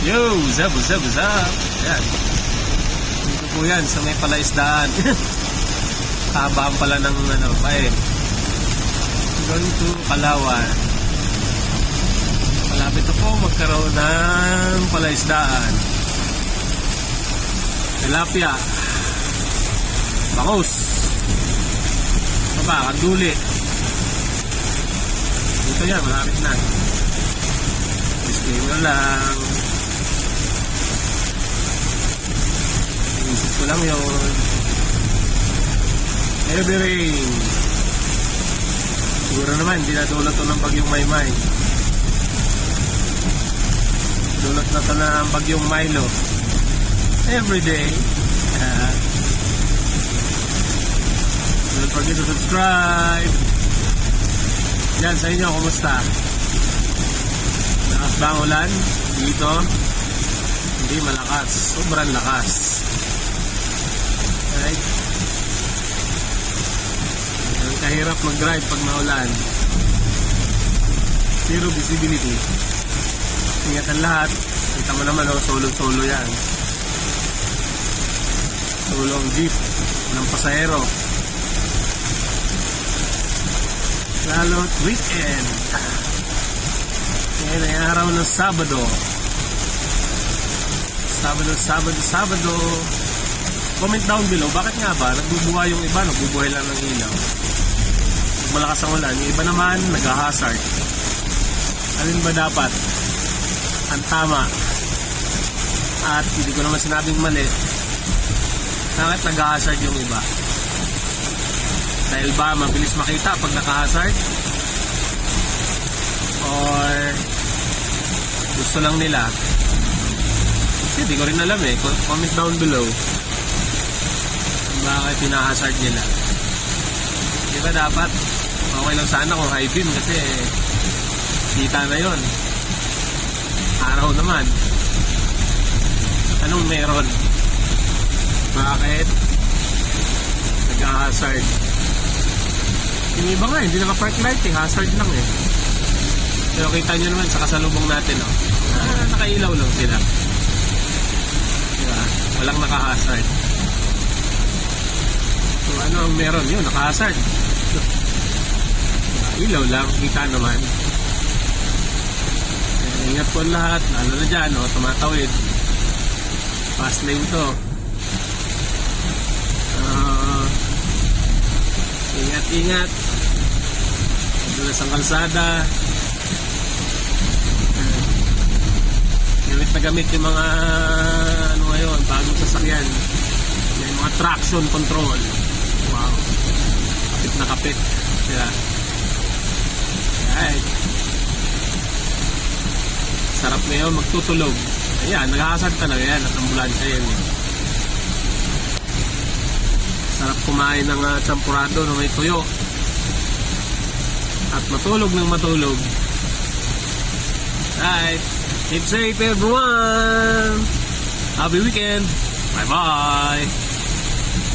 Yo, what's up? Yan. Dito po yan sa may palaisdaan. Habaan pala ng bae. Going to Palawan. Malapit na po magkaroon ng palaisdaan. Tilapia. Bangus. Kanduli. Dito yan, malapit na. Disclaimer lang. Inisip ko lang yun. Heavy rain. Siguro naman, hindi na dulot to ng bagyong Maymay. Dulot na to ng bagyong Milo. Everyday. Don't forget to subscribe. Yan, sa inyo, kumusta? Lakas ba ang ulan? Dito? Hindi malakas. Sobrang lakas. Right? Ang kahirap mag-drive pag maulan. Zero visibility. Ingat ang lahat. Kita mo naman, solo-solo yan. Solo ang jeep ng pasahero. Lalo at weekend. Ngayon ay araw ng Sabado. Sabado. Comment down below, bakit nga ba nagbubuhay yung iba, nagbubuhay lang ng ilaw? Pag malakas ang ulan, yung iba naman nag-hazard. Alin ba dapat ang tama? At hindi ko naman sinabing mali, bakit nag-hazard yung iba? Dahil ba mabilis makita pag naka-hazard? Or gusto lang nila? Hindi ko rin alam eh. Comment down below bakit pinahazard nila. Di ba dapat okay lang sana kung high beam kasi kita na yon. Araw naman. Anong meron? Bakit nag-hazard? Yung iba nga, hindi naka-park light eh. Hazard lang eh. Pero kita nyo naman sa kasalubong natin, oh. Nakailaw lang sila. Diba? Walang naka-hazard. So ano ang meron? Yun, naka-hazard. Ilaw lang, kita naman. Ingat po lahat. Lalo na dyan, oh, tumatawid. Fast lane to. Ingat. Dulas ang kalsada. Gamit na gamit yung mga ngayon, bagong sasakyan. May mga traction control. Wow. Kapit na kapit. Diba? Right. Sarap na yun, magtutulog. Ayan, naghahasad talaga yan at ambulansya yan. Sarap kumain ng champurado na may tuyo at matulog ng matulog. Right. Keep safe everyone. Happy weekend. Bye bye.